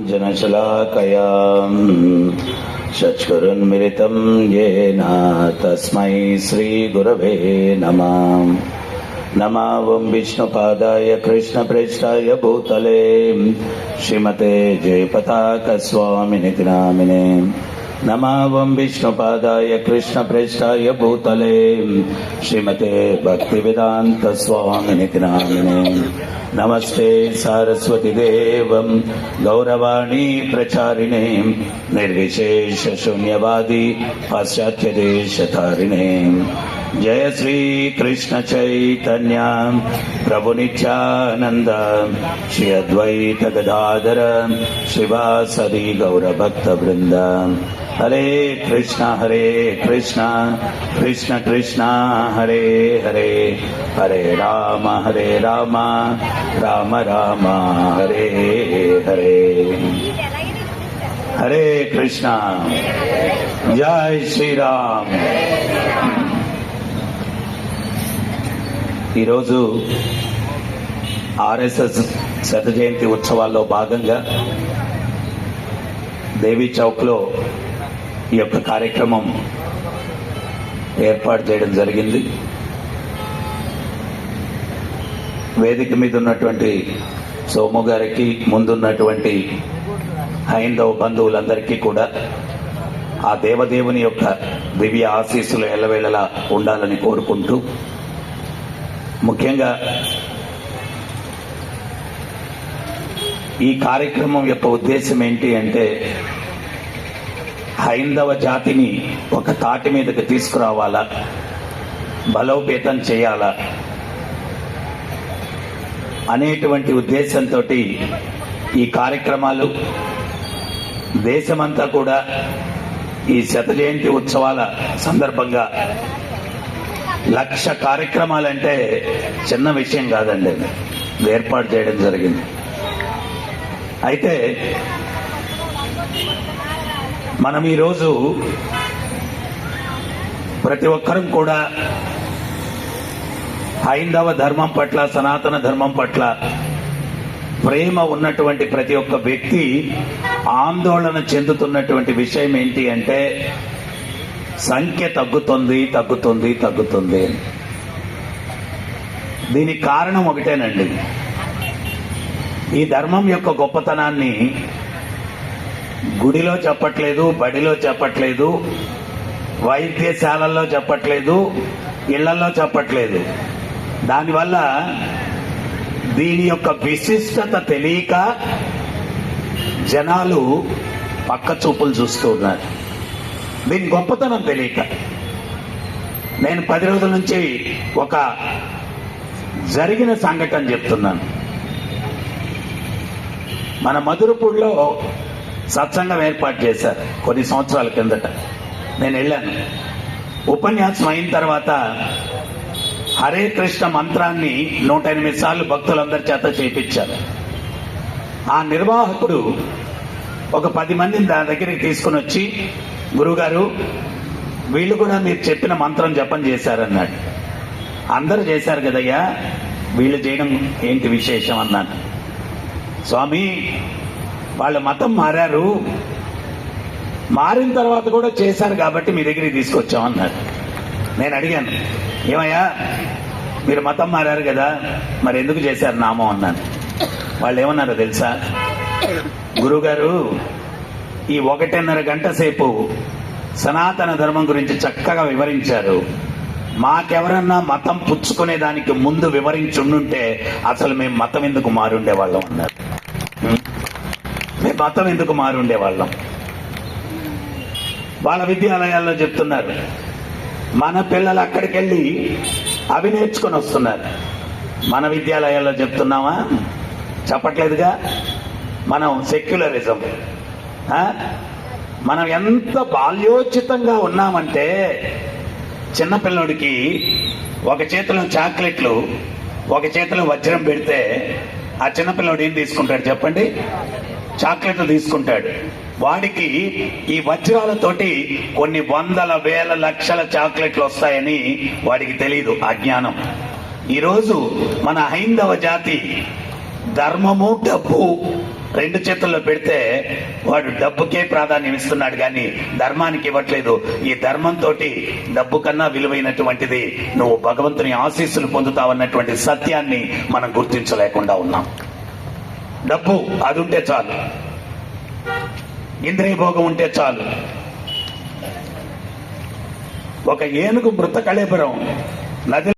जनशलाकया चक्षुरुन्मिलितं येन तस्मै श्रीगुरवे नमः। नमो विष्णुपादाय कृष्णप्रेष्ठाय भूतले श्रीमते जयपताकस्वामिनिति नामिने। नमो विष्णुपादाय कृष्णप्रेष्ठाय भूतले श्रीमते भक्तिवेदान्तस्वामिनिति नामिने। नमस्ते सारस्वती देवं गौरवाणी प्रचारिणे निर्विशेष शून्यवादी पाश्चात्य देशतारिणे। जय श्री कृष्ण चैतन्य प्रभु नित्यानंद श्री अद्वैत गदाधर श्रीवासदि गौर भक्त वृंद। हरे कृष्ण कृष्ण कृष्ण हरे हरे, हरे राम राम राम हरे हरे। हरे कृष्ण, जय श्री राम। ఈరోజు ఆర్ఎస్ఎస్ శత జయంతి ఉత్సవాల్లో భాగంగా దేవీ చౌక్లో ఈ యొక్క కార్యక్రమం ఏర్పాటు చేయడం జరిగింది. వేదిక మీద ఉన్నటువంటి సోము గారికి, ముందున్నటువంటి హైందవ బంధువులందరికీ కూడా ఆ దేవదేవుని యొక్క దివ్య ఆశీస్సులు ఎల్లవేళలా ఉండాలని కోరుకుంటూ, ముఖ్యంగా ఈ కార్యక్రమం యొక్క ఉద్దేశం ఏంటి అంటే, హైందవ జాతిని ఒక తాటి మీదకి తీసుకురావాలా, బలోపేతం చేయాలా అనేటువంటి ఉద్దేశంతో ఈ కార్యక్రమాలు దేశమంతా కూడా ఈ శత జయంతి ఉత్సవాల సందర్భంగా 1,00,000 కార్యక్రమాలంటే చిన్న విషయం కాదండి, ఏర్పాటు చేయడం జరిగింది. అయితే మనం ఈరోజు ప్రతి ఒక్కరం కూడా హైందవ ధర్మం పట్ల, సనాతన ధర్మం పట్ల ప్రేమ ఉన్నటువంటి ప్రతి ఒక్క వ్యక్తి ఆందోళన చెందుతున్నటువంటి విషయం ఏంటి అంటే, సంఖ్య తగ్గుతుంది. దీనికి కారణం ఒకటేనండి, ఈ ధర్మం యొక్క గొప్పతనాన్ని గుడిలో చెప్పట్లేదు, బడిలో చెప్పట్లేదు, వైద్యశాలల్లో చెప్పట్లేదు, ఇళ్లలో చెప్పట్లేదు. దానివల్ల దీని యొక్క విశిష్టత తెలియక జనాలు పక్క చూపులు చూస్తూ ఉన్నారు. దీని గొప్పతనం తెలియక. నేను 10 రోజుల నుంచి ఒక జరిగిన సంఘటన చెప్తున్నాను. మన మధురపూడిలో సత్సంగం ఏర్పాటు చేశారు కొన్ని సంవత్సరాల కిందట. నేను వెళ్ళాను. ఉపన్యాసం అయిన తర్వాత హరే కృష్ణ మంత్రాన్ని 108 సార్లు భక్తులందరి చేత చేయించారు. ఆ నిర్వాహకుడు ఒక 10 మందిని దాని దగ్గరికి తీసుకుని వచ్చి, గురుగారు వీళ్ళు కూడా మీరు చెప్పిన మంత్రం జపం చేశారన్నాడు. అందరూ చేశారు కదయ్యా, వీళ్ళు చేయడం ఏంటి విశేషం అన్నాను. స్వామి, వాళ్ళ మతం మారారు, మారిన తర్వాత కూడా చేశారు కాబట్టి మీ దగ్గరికి తీసుకొచ్చామన్నాడు. నేను అడిగాను, ఏమయ్యా మీరు మతం మారారు కదా, మరి ఎందుకు చేశారు నామం అన్నాను. వాళ్ళు ఏమన్నారో తెలుసా, గురుగారు ఈ 1.5 గంట సేపు సనాతన ధర్మం గురించి చక్కగా వివరించారు. మాకెవరన్నా మతం పుచ్చుకునే దానికి ముందు వివరించుండుంటే అసలు మేము మతం ఎందుకు మారుండేవాళ్ళం అన్నారు. మేము మతం ఎందుకు మారుండేవాళ్ళం. వాళ్ళ విద్యాలయాల్లో చెప్తున్నారు, మన పిల్లలు అక్కడికి వెళ్ళి అవి నేర్చుకొని వస్తున్నారు. మన విద్యాలయాల్లో చెప్తున్నామా? చెప్పట్లేదుగా. మనం సెక్యులరిజం, మనం ఎంత బాల్యోచితంగా ఉన్నామంటే, చిన్నపిల్లడికి ఒక చేతిలో చాక్లెట్లు, ఒక చేతిలో వజ్రం పెడితే ఆ చిన్నపిల్లడు ఏం తీసుకుంటాడు చెప్పండి? చాక్లెట్లు తీసుకుంటాడు. వాడికి ఈ వజ్రాలతోటి కొన్ని వందల వేల లక్షల చాక్లెట్లు వస్తాయని వాడికి తెలియదు, అజ్ఞానం. ఈరోజు మన హైందవ జాతి ధర్మము, డబ్బు రెండు చేతుల్లో పెడితే వాడు డబ్బుకే ప్రాధాన్యం ఇస్తున్నాడు కానీ ధర్మానికి ఇవ్వట్లేదు. ఈ ధర్మంతో డబ్బు కన్నా విలువైనటువంటిది నువ్వు భగవంతుని ఆశీస్సులు పొందుతావన్నటువంటి సత్యాన్ని మనం గుర్తించలేకుండా ఉన్నాం. డబ్బు అది ఉంటే చాలు, ఇంద్రియ భోగం ఉంటే చాలు. ఒక ఏనుగు మృత కళేబరం నది